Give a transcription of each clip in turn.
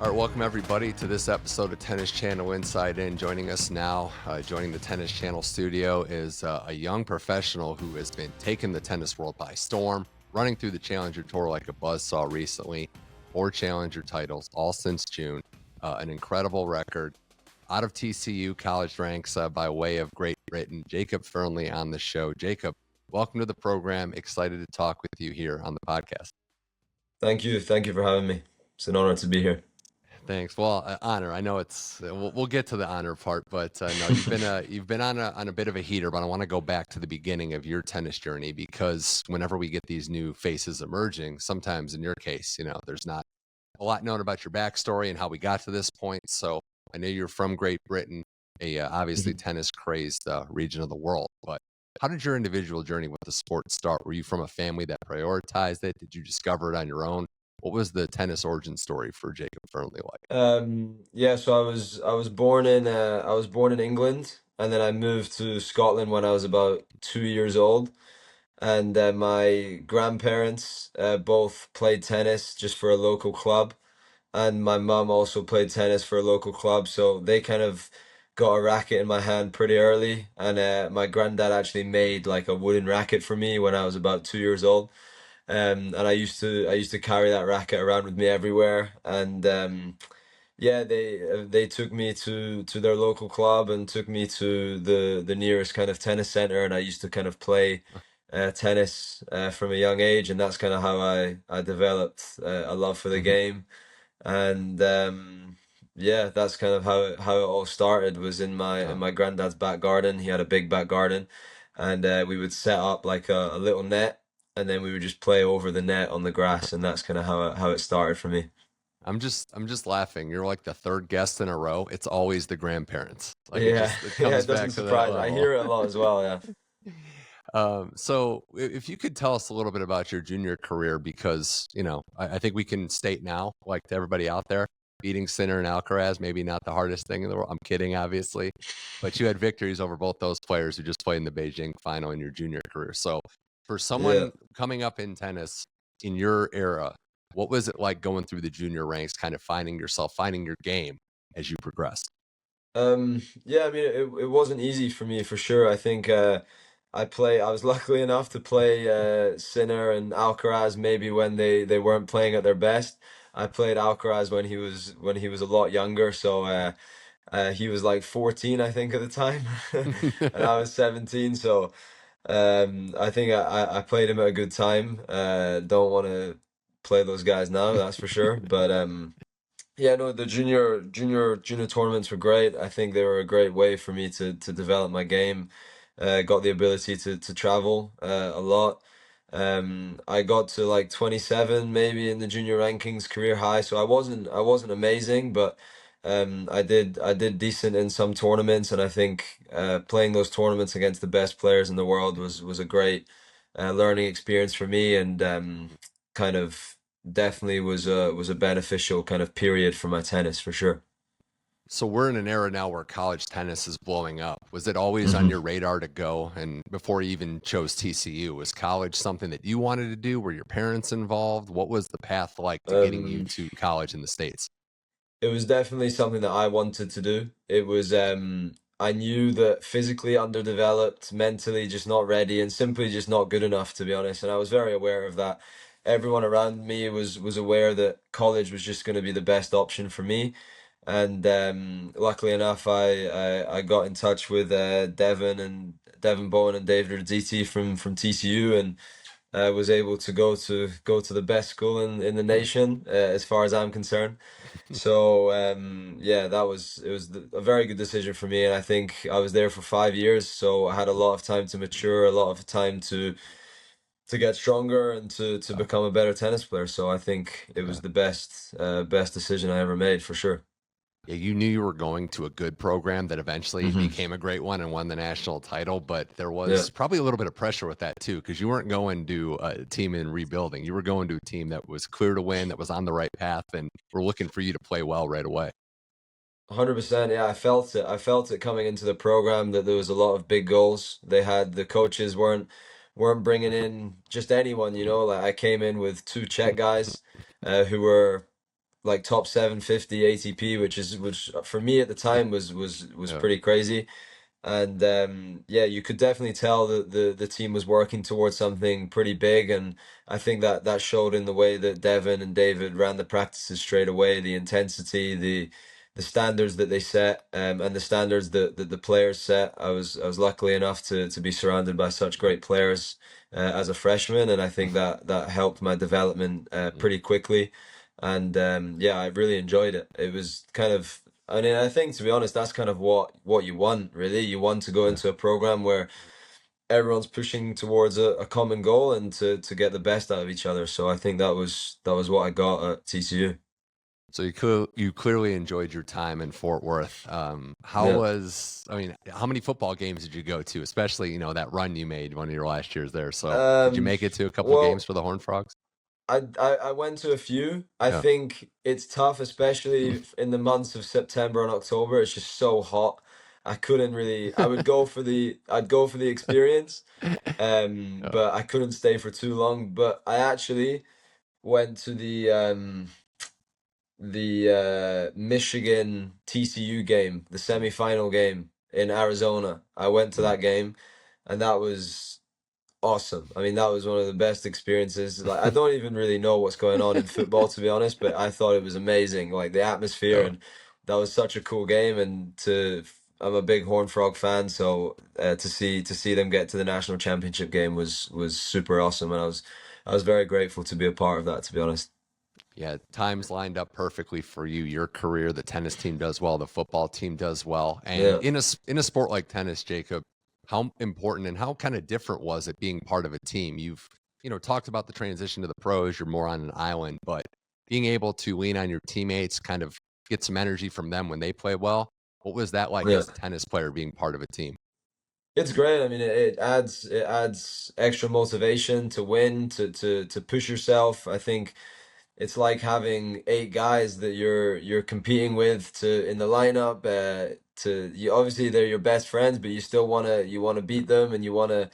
All right, welcome everybody to this episode of Tennis Channel Inside In. Joining us now, joining the Tennis Channel studio is a young professional who has been taking the tennis world by storm, running through the Challenger Tour like a buzzsaw recently, 4 Challenger titles, all since June, an incredible record. Out of TCU college ranks by way of Great Britain, Jacob Fearnley on the show. Jacob, welcome to the program. Excited to talk with you here on the podcast. Thank you for having me. It's an honor to be here. Thanks. Well, honor. I know it's. We'll get to the honor part, but no, you've been on a bit of a heater. But I want to go back to the beginning of your tennis journey because whenever we get these new faces emerging, sometimes in your case, there's not a lot known about your backstory and how we got to this point. So I know you're from Great Britain, a obviously tennis crazed region of the world. But how did your individual journey with the sport start? Were you from a family that prioritized it? Did you discover it on your own? What was the tennis origin story for Jacob Fearnley like? Yeah, so I was born in England, and then I moved to Scotland when I was about 2 years old. And my grandparents both played tennis just for a local club, and my mum also played tennis for a local club. So they kind of got a racket in my hand pretty early, and my granddad actually made like a wooden racket for me when I was about 2 years old. And I used to carry that racket around with me everywhere. And yeah, they took me to their local club and took me to the nearest kind of tennis center, and I used to kind of play tennis from a young age, and that's kind of how I developed a love for the game. And yeah, that's kind of how it all started, was in my granddad's back garden. He had a big back garden, and we would set up like a little net, and then we would just play over the net on the grass, and that's kind of how it started for me. I'm just laughing. You're like the third guest in a row. It's always the grandparents. Like Yeah, it yeah, comes it back doesn't to that surprise me. I level. hear it a lot as well. Yeah. So if you could tell us a little bit about your junior career, because I think we can state now, like to everybody out there, beating Sinner and Alcaraz, maybe not the hardest thing in the world. I'm kidding, obviously, but you had victories over both those players who just played in the Beijing final in your junior career. So for Yeah. someone coming up in tennis in your era, what was it like going through the junior ranks, kind of finding yourself, finding your game as you progressed? Yeah, I mean, it wasn't easy for me for sure. I think I was lucky enough to play Sinner and Alcaraz maybe when they weren't playing at their best. I played Alcaraz when he was a lot younger, so he was like 14, I think, at the time, and I was 17. So I think I played him at a good time. Don't want to play those guys now, that's for sure. But yeah, no, the junior tournaments were great. I think they were a great way for me to develop my game. Got the ability to travel a lot. I got to like 27 maybe in the junior rankings, career high. So I wasn't amazing, but I did decent in some tournaments, and I think playing those tournaments against the best players in the world was a great learning experience for me, and kind of definitely was a beneficial kind of period for my tennis for sure. So we're in an era now where college tennis is blowing up. Was it always on hmm your radar to go? And before you even chose TCU, was college something that you wanted to do? Were your parents involved? What was the path like to getting you Um, to college in the States? it was definitely something that I wanted to do. It was I knew that physically underdeveloped, mentally just not ready, and simply just not good enough, to be honest. And I was very aware of that. Everyone around me was aware that college was just going to be the best option for me. And luckily enough, I got in touch with Devon Bowen and David Radziti from TCU, and was able to go to the best school in the nation, as far as I'm concerned. So yeah, it was a very good decision for me, and I think I was there for 5 years, so I had a lot of time to mature, a lot of time to get stronger and to Uh, become a better tennis player. So I think it yeah. was the best decision I ever made for sure. Yeah, you knew you were going to a good program that eventually hmm became a great one and won the national title, but there Yeah. was probably a little bit of pressure with that too, because you weren't going to a team in rebuilding. You were going to a team that was clear to win, that was on the right path, and were looking for you to play well right away. 100%. Yeah, I felt it. I felt it coming into the program that there was a lot of big goals. The coaches weren't bringing in just anyone, Like I came in with two Czech guys who were like top 750 ATP, which for me at the time was Yeah. pretty crazy. And yeah, you could definitely tell that the team was working towards something pretty big, and I think that that showed in the way that Devin and David ran the practices straight away, the intensity, the standards that they set, and the standards that the players set. I was lucky enough to be surrounded by such great players as a freshman, and I think that that helped my development pretty quickly. And yeah, I really enjoyed it. It was kind of, I mean, I think to be honest, that's kind of what you want, really. You want to go Yeah. into a program where everyone's pushing towards a common goal and to get the best out of each other. So I think that was what I got at TCU. So you clearly enjoyed your time in Fort Worth. Yeah. I mean, how many football games did you go to? Especially, that run you made one of your last years there. So did you Um, make it to a couple games well, for the Horned Frogs? I went to a few. I Yeah. think it's tough, especially in the months of September and October. It's just so hot. I couldn't really. I'd go for the experience, Yeah. but I couldn't stay for too long. But I actually went to the Michigan TCU game, the semifinal game in Arizona. I went to Mm. that game, and that was awesome. I mean, that was one of the best experiences. Like, I don't even really know what's going on in football, to be honest, but I thought it was amazing. Like the atmosphere, Yeah. and that was such a cool game. And I'm a big Horned Frog fan, so to see them get to the national championship game was super awesome, and I was very grateful to be a part of that, to be honest. Yeah, times lined up perfectly for you. Your career, the tennis team does well, the football team does well, and Yeah. in a sport like tennis, Jacob, how important and how kind of different was it being part of a team? You've talked about the transition to the pros. You're more on an island, but being able to lean on your teammates, kind of get some energy from them when they play well. What was that like Yeah. as a tennis player being part of a team? It's great. I mean, it adds extra motivation to win, to push yourself. I think it's like having eight guys that you're competing with to in the lineup. To you obviously they're your best friends, but you wanna beat them and you wanna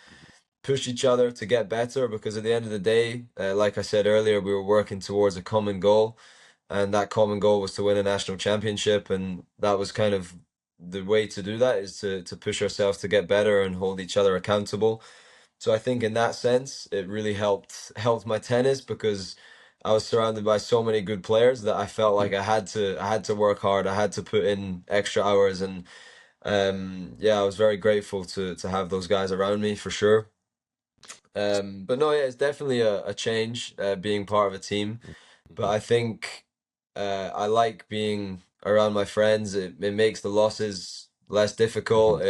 push each other to get better because at the end of the day, like I said earlier, we were working towards a common goal, and that common goal was to win a national championship, and that was kind of the way to do that is to push ourselves to get better and hold each other accountable. So I think in that sense, it really helped my tennis because I was surrounded by so many good players that I felt like I had to work hard. I had to put in extra hours, and yeah, I was very grateful to have those guys around me for sure. But no, yeah, it's definitely a change being part of a team. But I think I like being around my friends. It makes the losses less difficult.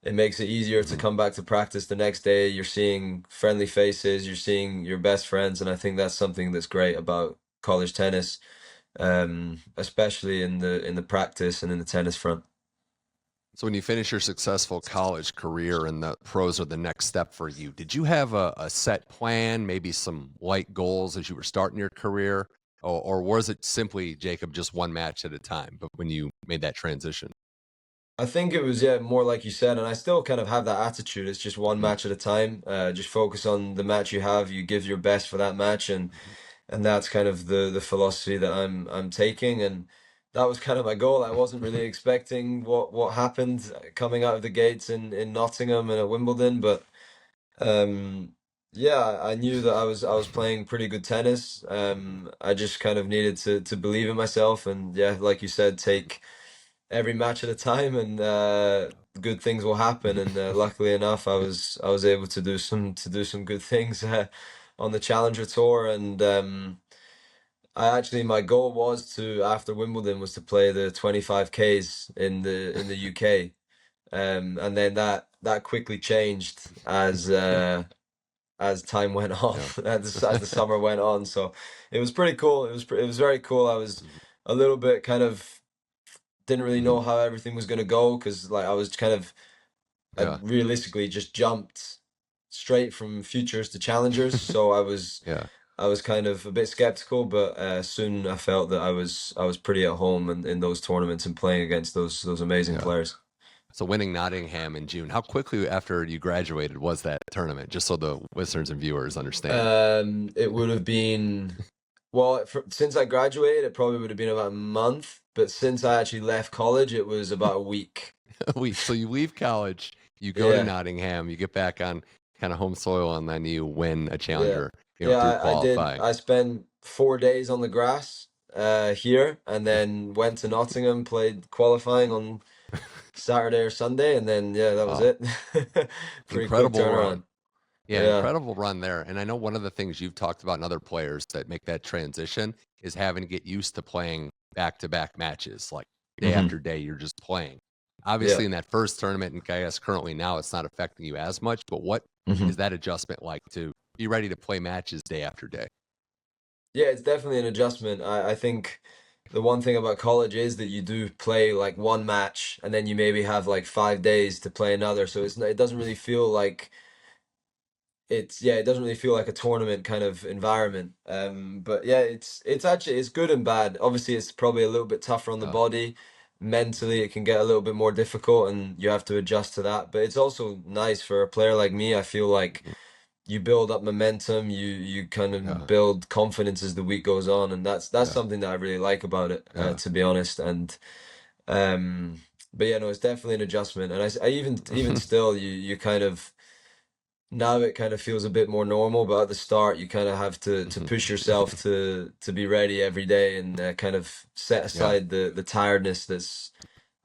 It makes it easier to come back to practice the next day. You're seeing friendly faces, you're seeing your best friends, and I think that's something that's great about college tennis, especially in the practice and in the tennis front. So when you finish your successful college career and the pros are the next step for you, did you have a set plan, maybe some light goals as you were starting your career? Or was it simply, Jacob, just one match at a time, but when you made that transition? I think it was, yeah, more like you said, and I still kind of have that attitude. It's just one Mhm, match at a time. Just focus on the match you have. You give your best for that match, and mhm, that's kind of the philosophy that I'm taking, and that was kind of my goal. I wasn't really expecting what happened coming out of the gates in Nottingham and at Wimbledon, but yeah, I knew that I was playing pretty good tennis. I just kind of needed to believe in myself, and yeah, like you said, take every match at a time, and good things will happen. And luckily enough, I was able to do some good things on the Challenger Tour, and my goal was to after Wimbledon was to play the 25Ks in the UK, and then that quickly changed as time went on, yeah. as the summer went on. So it was pretty cool. It was very cool. I was Mhm, a little bit kind of didn't really mhm, know how everything was gonna go because like I was kind of I yeah, realistically just jumped straight from futures to challengers. So I was yeah, I was kind of a bit skeptical, but soon I felt that I was pretty at home in those tournaments and playing against those amazing yeah. players. So winning Nottingham in June, how quickly after you graduated was that tournament? Just so the listeners and viewers understand. It would have been. Well, since I graduated, it probably would have been about a month, but since I actually left college, it was about a week. A week. So you leave college, you go to Yeah, Nottingham, you get back on kind of home soil, and then you win a yeah, challenger, yeah. through I did. qualifying. I spent 4 days on the grass here, and then went to Nottingham, played qualifying on Saturday or Sunday, and then yeah, that was Oh, it. Pretty quick incredible run. turnaround. Yeah, Yeah. incredible run there. And I know one of the things you've talked about in other players that make that transition is having to get used to playing back-to-back matches, like day Hmm. after day, you're just playing. Yeah. Obviously, in that first tournament, and I guess currently now, it's not affecting you as much, but what Hmm. is that adjustment like to be ready to play matches day after day? Yeah, it's definitely an adjustment. I think the one thing about college is that you do play like one match and then you maybe have like 5 days to play another. So it doesn't really feel like it doesn't really feel like a tournament kind of environment. But yeah, it's actually it's good and bad. Obviously, it's probably a little bit tougher on the Uh, body. Mentally, it can get a little bit more difficult and you have to adjust to that. But it's also nice for a player like me. I feel like mhm, you build up momentum, you kind of yeah, build confidence as the week goes on, and that's yeah, something that I really like about it, yeah. to be honest. And um, but yeah, no, it's definitely an adjustment. And I even still, you kind of now it kind of feels a bit more normal, but at the start, you kind of have to push yourself to be ready every day and kind of set Yeah. aside the tiredness that's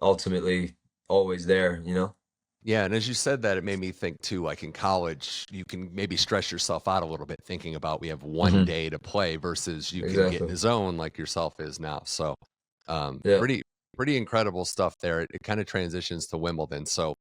ultimately always there, you know? Yeah, and as you said that, it made me think too, like in college, you can maybe stress yourself out a little bit thinking about we have one Hmm. day to play versus you can get in Exactly. the zone like yourself is now. So, Yeah. pretty incredible stuff there. It kind of transitions to Wimbledon. So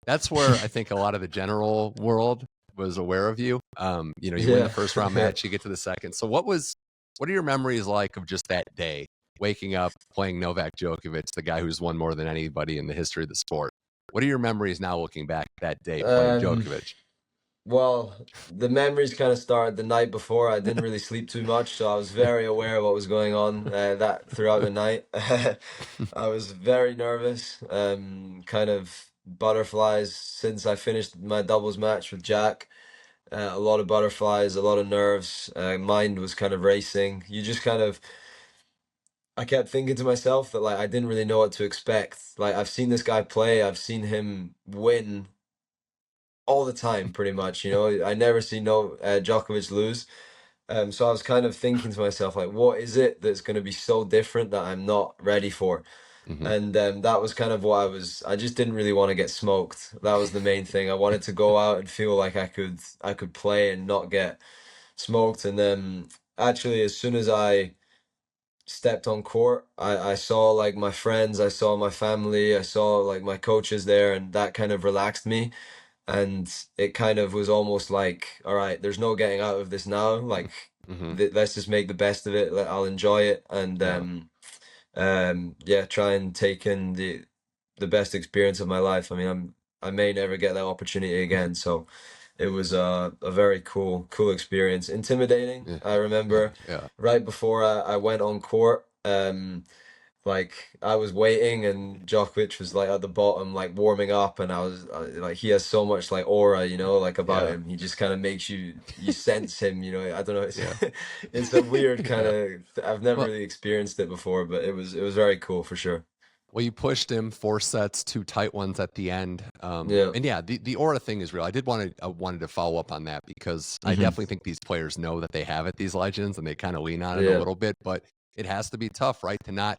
that's where I think a lot of the general world was aware of you. You win the Yeah. first round Yeah. match, you get to the second. So what are your memories like of just that day, waking up, playing Novak Djokovic, the guy who's won more than anybody in the history of the sport? What are your memories now looking back that day playing Um, Djokovic? Well, the memories kind of started the night before. I didn't really sleep too much, so I was very aware of what was going on that throughout the night. I was very nervous, kind of butterflies since I finished my doubles match with Jack. A lot of butterflies, a lot of nerves. Mind was kind of racing. I kept thinking to myself that like I didn't really know what to expect. Like I've seen this guy play, I've seen him win all the time, pretty much. You know, I never see no Djokovic lose. So I was kind of thinking to myself, like, what is it that's going to be so different that I'm not ready for? Hmm. And that was kind of what I was. I just didn't really want to get smoked. That was the main thing. I wanted to go out and feel like I could play and not get smoked. And then actually, as soon as I stepped on court, I saw like my friends, I saw my family, I saw like my coaches there, and that kind of relaxed me. And it kind of was almost like, all right, there's no getting out of this now. Like, Hmm. let's just make the best of it. I'll enjoy it, and Yeah. yeah, try and take in the best experience of my life. I mean, I may never get that opportunity again, so it was a very cool experience. Intimidating. Yeah. I remember Yeah. right before I went on court. Like I was waiting and Djokovic was like at the bottom, like warming up, and I was like, he has so much like aura, like about Yeah. him. He just kind of makes you sense him, I don't know. It's Yeah. it's a weird kind Yeah. of. I've never Well, really experienced it before, but it was very cool for sure. Well, you pushed him 4 sets, 2 tight ones at the end. Yeah. And yeah, the aura thing is real. I wanted to follow up on that because I Hmm. definitely think these players know that they have it, these legends, and they kind of lean on it a Yeah. little bit, but it has to be tough, right? To not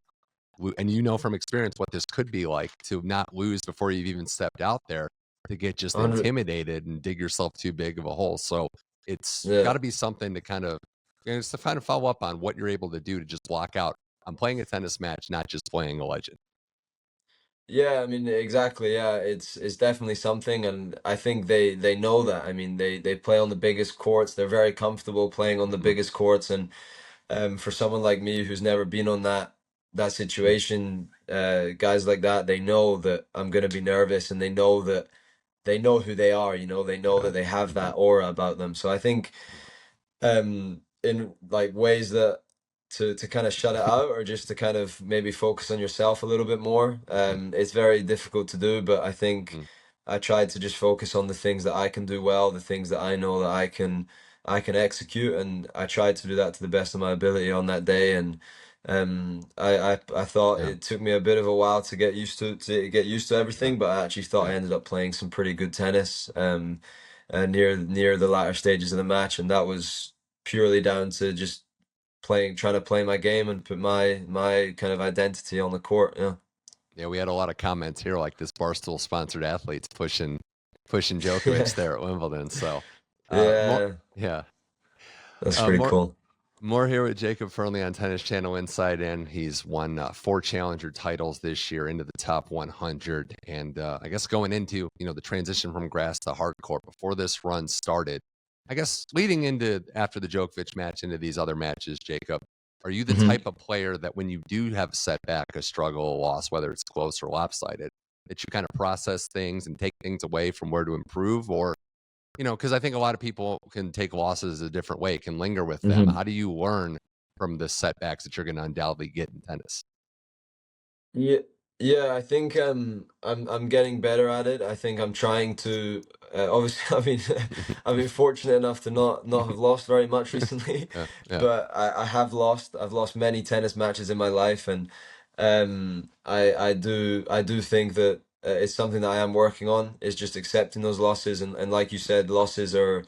and you know from experience what this could be like to not lose before you've even stepped out there, to get just 100. intimidated and dig yourself too big of a hole. So it's got Yeah. to be something to kind of, just to kind of follow up on what you're able to do to just block out. I'm playing a tennis match, not just playing a legend. Yeah, I mean, exactly. Yeah, it's definitely something, and I think they know that. I mean, they play on the biggest courts. They're very comfortable playing on the Hmm. biggest courts, and for someone like me who's never been on that situation, guys like that, they know that I'm gonna be nervous, and they know who they are. They know Yeah. that they have Hmm. that aura about them. So I think in like ways that to kind of shut it out or just to kind of maybe focus on yourself a little bit more. It's very difficult to do, but I think Hmm. I tried to just focus on the things that I can do well, the things that I know that I can I can execute, and I tried to do that to the best of my ability on that day. And I thought Yeah. it took me a bit of a while to get used to get used to Yeah. everything, but I actually thought Yeah. I ended up playing some pretty good tennis near the latter stages of the match, and that was purely down to just trying to play my game and put my kind of identity on the court. Yeah. Yeah, we had a lot of comments here, like this Barstool sponsored athletes pushing Yeah. Djokovic there at Wimbledon. So, more, Yeah, yeah, that's uh, pretty more cool. more here with Jacob Fearnley on Tennis Channel Inside In. He's won 4 Challenger titles this year, into the top 100, and I guess going into the transition from grass to hard court before this run started. I guess leading into after the Djokovic match into these other matches, Jacob, are you the Hmm. type of player that when you do have a setback, a struggle, a loss, whether it's close or lopsided, that you kind of process things and take things away from where to improve? Or, because I think a lot of people can take losses a different way, can linger with them. Hmm. How do you learn from the setbacks that you're going to undoubtedly get in tennis? Yeah, yeah, I think I'm getting better at it. I think I'm trying to obviously I've been fortunate enough to not have lost very much recently, Yeah, yeah, but I have lost. I've lost many tennis matches in my life, and I do think that it's something that I am working on, is just accepting those losses, and like you said, losses are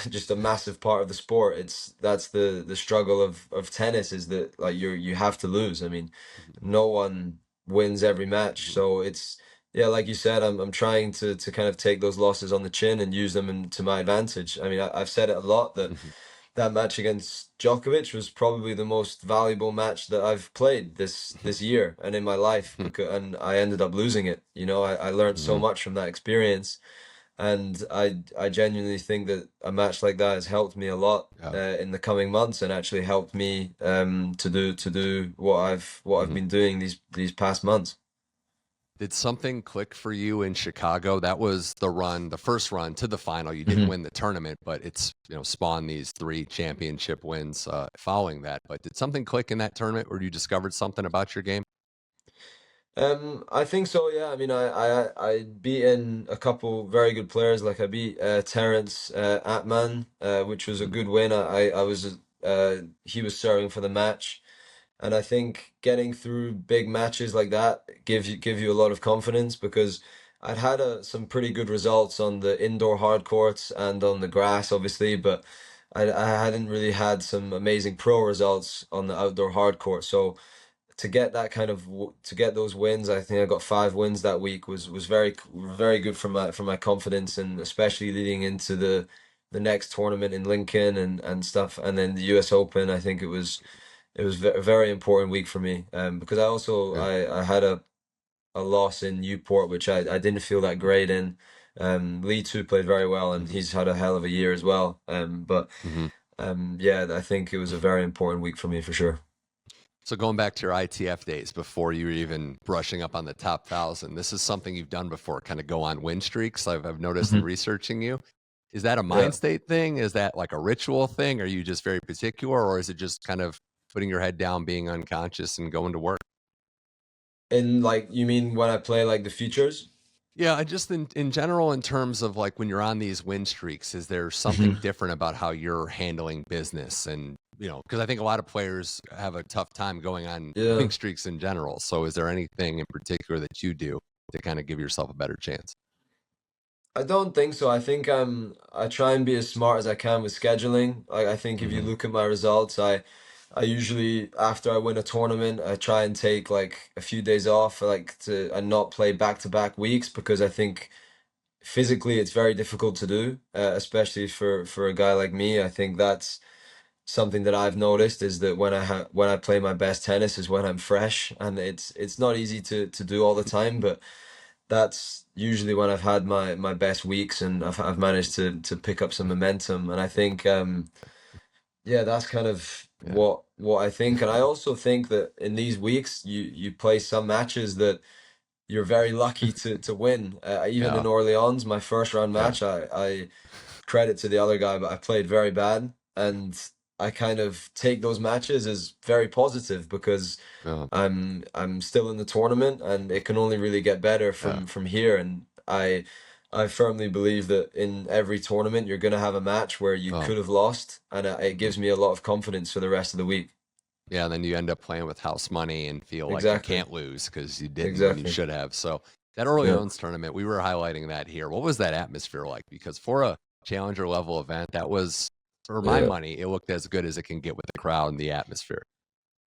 just a massive part of the sport. That's the struggle of tennis, is that like you have to lose. I mean, mhm, no one wins every match, mhm, so it's yeah, like you said, I'm trying to kind of take those losses on the chin and use them to my advantage. I mean, I've said it a lot that mhm, that match against Djokovic was probably the most valuable match that I've played this year and in my life, mhm, because and I ended up losing it. I learned so mhm. much from that experience, and I genuinely think that a match like that has helped me a lot Yeah, in the coming months, and actually helped me to do what I've mhm. been doing these past months. Did something click for you in Chicago? That was the first run to the final. You didn't Hmm. win the tournament, but it's spawned these 3 championship wins following that. But did something click in that tournament, or you discovered something about your game? I think so. Yeah. I mean, I beaten a couple very good players. Like I beat Terence Atman, which was a Mhm, good win. I was he was serving for the match. And I think getting through big matches like that give you a lot of confidence, because I'd had some pretty good results on the indoor hard courts and on the grass, obviously, but I hadn't really had some amazing pro results on the outdoor hard court. So to get that to get those wins, I think I got 5 wins that week, was very good for my confidence, and especially leading into the next tournament in Lincoln and stuff, and then the US Open. I think it was a very important week for me, because I also yeah. I had a loss in Newport, which I didn't feel that great in. Lee too played very well, and Mhm, he's had a hell of a year as well. But mhm. yeah, I think it was a very important week for me for sure. So going back to your ITF days before you were even brushing up on the top 1,000, this is something you've done before, kind of go on win streaks. I've noticed in Hmm. researching you. Is that a Yeah. mind state thing? Is that like a ritual thing? Are you just very particular, or is it just kind of putting your head down, being unconscious, and going to work? And like, you mean when I play like the futures? Yeah, I just in general, in terms of like when you're on these win streaks, is there something Hmm. different about how you're handling business? And because I think a lot of players have a tough time going on Yeah. winning streaks in general. So, is there anything in particular that you do to kind of give yourself a better chance? I don't think so. I think I try and be as smart as I can with scheduling. Like I think if you Hmm. look at my results, I usually, after I win a tournament, I try and take like a few days off, like to and not play back-to-back weeks, because I think physically it's very difficult to do, especially for a guy like me. I think that's something that I've noticed, is that when I play my best tennis is when I'm fresh, and it's not easy to do all the time, but that's usually when I've had my best weeks, and I've managed to pick up some momentum. And I think yeah, that's kind of Yeah, what I think. And I also think that in these weeks you play some matches that you're very lucky to win. Even yeah, in Orleans, my first round yeah, match, I credit to the other guy, but I played very bad, and I kind of take those matches as very positive, because yeah, I'm still in the tournament, and it can only really get better yeah. from here. And I firmly believe that in every tournament you're going to have a match where you Oh, could have lost, and it mhm. gives me a lot of confidence for the rest of the week. Yeah, and then you end up playing with house money and feel like you Exactly. can't lose because you didn't when you Exactly. should have. So that Yeah. Orleans tournament, we were highlighting that here. What was that atmosphere like? Because for a challenger level event, that was, for my Yeah. money, it looked as good as it can get with the crowd and the atmosphere.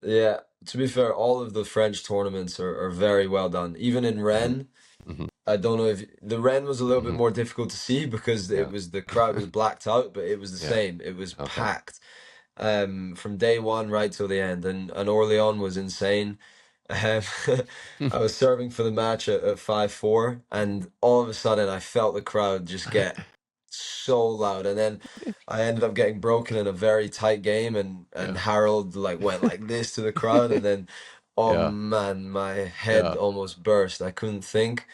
Yeah. To be fair, all of the French tournaments are very well done. Even in Hmm. Rennes, Hmm. I don't know if the Ren was a little bit Hmm. more difficult to see because it Yeah. was the crowd was blacked out, but it was the Yeah. same. It was Okay. packed from day one right till the end, and Orleans was insane. Um, I was serving for the match at 5-4, and all of a sudden I felt the crowd just get so loud, and then I ended up getting broken in a very tight game, and Yeah. Harold like went like this to the crowd, and then oh Yeah. man, my head Yeah. almost burst. I couldn't think.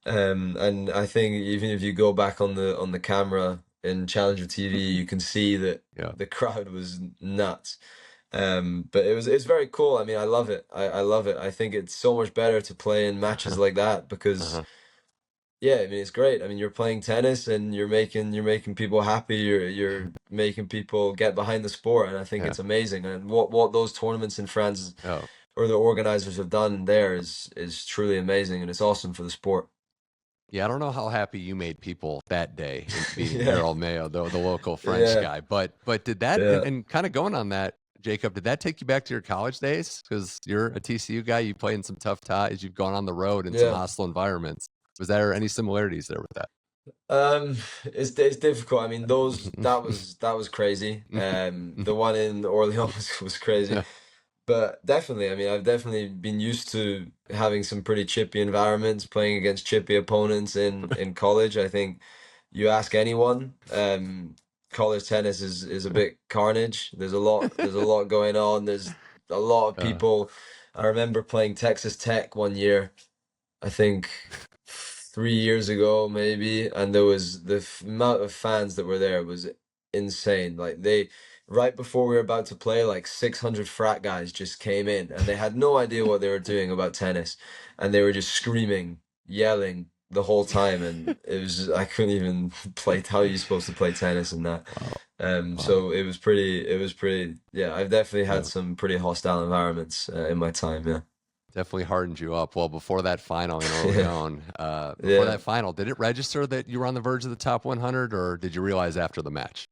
And I think even if you go back on the camera in Challenger TV, you can see that Yeah. the crowd was nuts. But it's very cool. I mean, I love it. I love it. I think it's so much better to play in matches like that because Uh-huh. yeah, I mean it's great. I mean you're playing tennis and you're making people happy. You're making people get behind the sport, and I think Yeah. it's amazing. And what those tournaments in France Oh. or the organizers have done there is truly amazing, and it's awesome for the sport. Yeah, I don't know how happy you made people that day in beating Yeah. Harold Mayo, the local French Yeah, guy. But did that, yeah, and kind of going on that, Jacob, did that take you back to your college days? Because you're a TCU guy, you play in some tough ties, you've gone on the road in some yeah. hostile environments. Was there any similarities there with that? It's difficult. I mean, those that was crazy. The one in Orleans was crazy, Yeah. but definitely. I mean, I've definitely been used to having some pretty chippy environments, playing against chippy opponents in college. I think you ask anyone, college tennis is a bit carnage. There's a lot going on. There's a lot of Uh, people. I remember playing Texas Tech one year. I think 3 years ago, maybe, and there was amount of fans that were there was insane. Like right before we were about to play, like 600 frat guys just came in, and they had no idea what they were doing about tennis, and they were just screaming, yelling the whole time, and it was I couldn't even play. How are you supposed to play tennis and that? wow. Wow. So it was pretty. Yeah, I've definitely had Yeah. some pretty hostile environments in my time. Yeah, Definitely hardened you up. Well, before that final in yeah, Orleans, before yeah. that final, did it register that you were on the verge of the top 100, or did you realize after the match?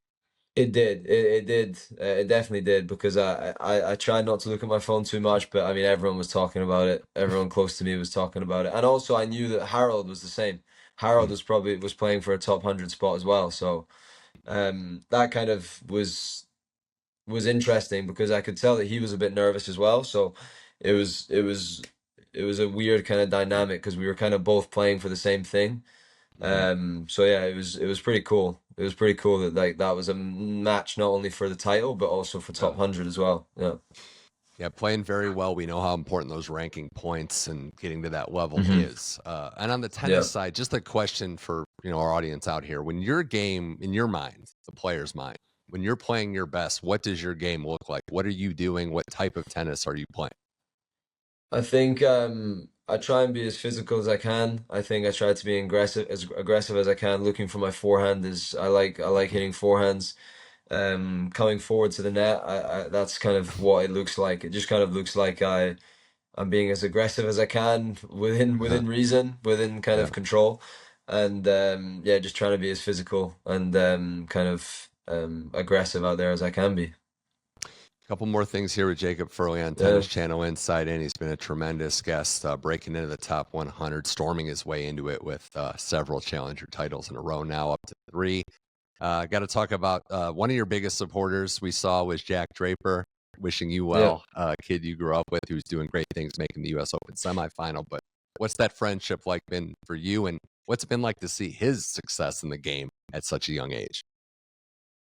It did. It did. It definitely did because I tried not to look at my phone too much, but I mean everyone was talking about it. Everyone close to me was talking about it, and also I knew that Harold was the same. Harold Mhm. was playing for a top 100 spot as well, so that kind of was interesting because I could tell that he was a bit nervous as well. So it was it was it was a weird kind of dynamic because we were kind of both playing for the same thing. Mhm. So yeah, it was pretty cool. It was pretty cool that like that was a match not only for the title but also for top Yeah. 100 as well. Yeah. Yeah, playing very well. We know how important those ranking points and getting to that level Hmm. is. And on the tennis Yeah. side, just a question for our audience out here: when your game, in your mind, the player's mind, when you're playing your best, what does your game look like? What are you doing? What type of tennis are you playing? I think I try and be as physical as I can. I think I try to be aggressive as I can. Looking for my forehand is I like hitting forehands. Coming forward to the net, that's kind of what it looks like. It just kind of looks like I'm being as aggressive as I can within Uh-huh. within reason, within kind Yeah. of control, and yeah, just trying to be as physical and kind of aggressive out there as I can be. Couple more things here with Jacob Furley on Yeah, Tennis Channel Inside In. He's been a tremendous guest, breaking into the top 100, storming his way into it with several challenger titles in a row now, up to three. Got to talk about one of your biggest supporters we saw was Jack Draper. Wishing you yeah. well, a kid you grew up with who's doing great things, making the U.S. Open semifinal. But what's that friendship like been for you, and what's it been like to see his success in the game at such a young age?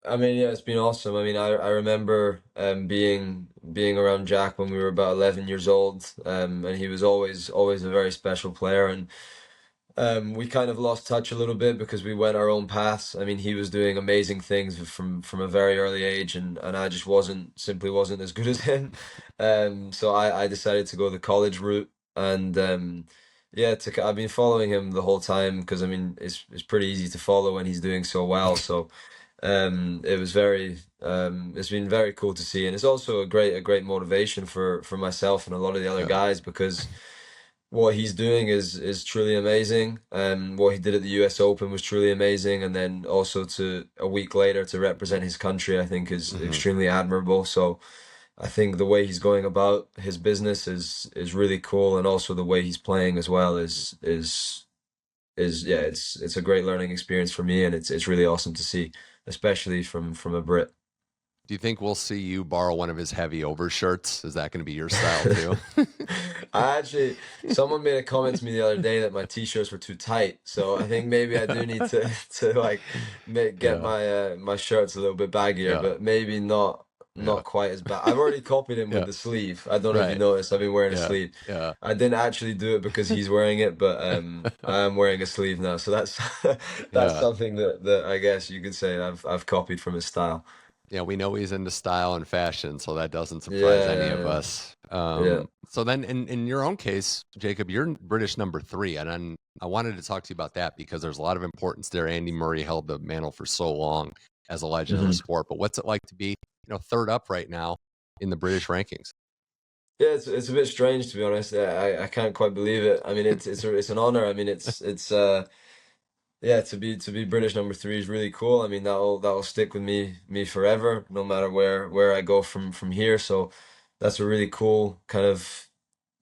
I mean, yeah, it's been awesome. I mean, I remember being around Jack when we were about 11 years old, and he was always a very special player, and we kind of lost touch a little bit because we went our own paths. I mean, he was doing amazing things from a very early age, and I just simply wasn't as good as him. So I decided to go the college route, and yeah, I've been following him the whole time because I mean it's pretty easy to follow when he's doing so well. So it was it's been very cool to see, and it's also a great motivation for myself and a lot of the other Yeah. guys because what he's doing is truly amazing. What he did at the US Open was truly amazing, and then also to a week later to represent his country, I think is Hmm. extremely admirable. So I think the way he's going about his business is really cool, and also the way he's playing as well is yeah, it's a great learning experience for me, and it's really awesome to see, especially from a Brit. Do you think we'll see you borrow one of his heavy overshirts? Is that going to be your style too? Someone made a comment to me the other day that my t-shirts were too tight, so I think maybe I do need to to like get Yeah, my shirts a little bit baggier, yeah, but maybe yeah, not quite as bad. I've already copied him with yeah. the sleeve. I don't know if you Right. noticed, I've been wearing a Yeah, sleeve. yeah, I didn't actually do it because he's wearing it, but I am wearing a sleeve now, so that's that's yeah. something that I guess you could say I've copied from his style. Yeah, we know he's into style and fashion, so that doesn't surprise Yeah, any of yeah, us. yeah. So then in your own case, Jacob, you're British number three, and then I wanted to talk to you about that because there's a lot of importance there. Andy Murray held the mantle for so long as a legend of the Yeah. sport, but what's it like to be, third up right now in the British rankings? Yeah, it's a bit strange to be honest. I can't quite believe it. I mean, it's an honor. I mean, it's yeah, to be British number three is really cool. I mean, that'll stick with me forever, no matter where I go from here. So that's a really cool kind of,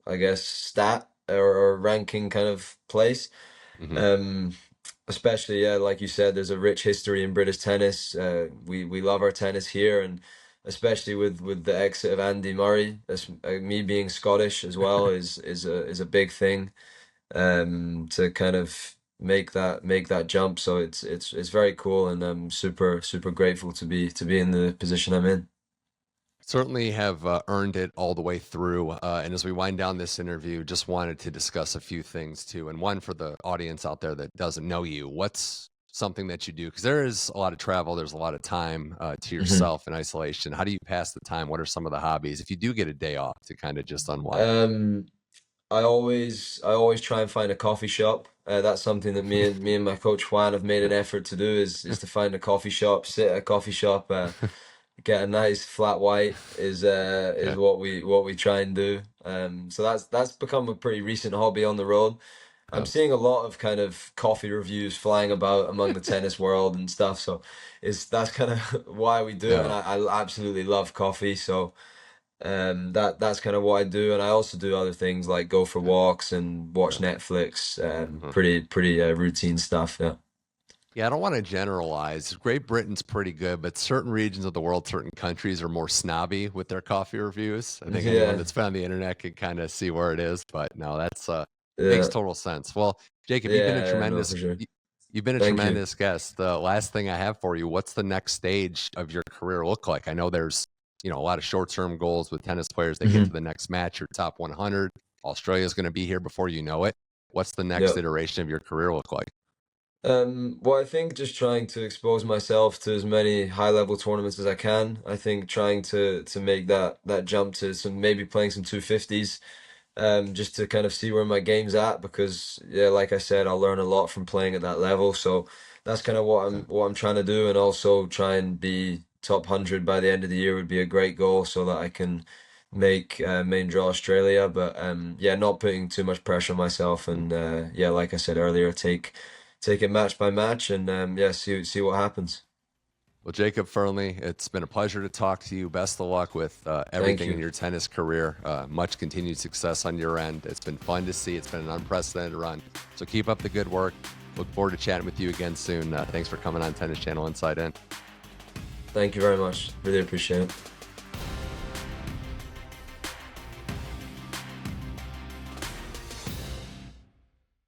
I guess, stat or ranking kind of place. Hmm. Um, Especially, yeah, like you said, there's a rich history in British tennis. We love our tennis here, and especially with the exit of Andy Murray, me being Scottish as well is a big thing. To kind of make that jump. So it's very cool, and I'm super grateful to be in the position I'm in. Certainly have earned it all the way through. And as we wind down this interview, just wanted to discuss a few things too. And one for the audience out there that doesn't know you, what's something that you do? Because there is a lot of travel, there's a lot of time to Mhm. yourself in isolation. How do you pass the time? What are some of the hobbies if you do get a day off to kind of just unwind? Um, I always try and find a coffee shop. That's something that me and my coach Juan have made an effort to do is to find a coffee shop, sit at a coffee shop, get a nice flat white is Okay. what we try and do. So that's become a pretty recent hobby on the road. I'm Yeah. seeing a lot of kind of coffee reviews flying about among the tennis world and stuff. So that's kind of why we do it, and Yeah. I absolutely love coffee. So that's kind of what I do, and I also do other things like go for Yeah. walks and watch Yeah. Netflix. Mhm. Pretty routine stuff. Yeah. Yeah, I don't want to generalize. Great Britain's pretty good, but certain regions of the world, certain countries are more snobby with their coffee reviews. I think anyone Yeah. that's found the internet can kind of see where it is. But no, that's makes Yeah. total sense. Well, Jacob, Yeah. No, for sure. you've been a Thank you. tremendous guest. The last thing I have for you, what's the next stage of your career look like? I know there's a lot of short-term goals with tennis players. They get to Hmm. the next match, your top 100. Australia's going to be here before you know it. What's the next Yeah. iteration of your career look like? Well, I think just trying to expose myself to as many high level tournaments as I can. I think trying to make that jump to some maybe playing some 250s, just to kind of see where my game's at because yeah, like I said, I'll learn a lot from playing at that level. So that's kind of what I'm trying to do, and also try and be top 100 by the end of the year would be a great goal so that I can make main draw Australia. But yeah, not putting too much pressure on myself, and yeah, like I said earlier, take it match by match, and yeah, see what happens. Well, Jacob Fearnley, it's been a pleasure to talk to you. Best of luck with Thank everything in you. your tennis career. Much continued success on your end. It's been fun to see. It's been an unprecedented run. So keep up the good work. Look forward to chatting with you again soon. Thanks for coming on Tennis Channel Inside In. Thank you very much. Really appreciate it.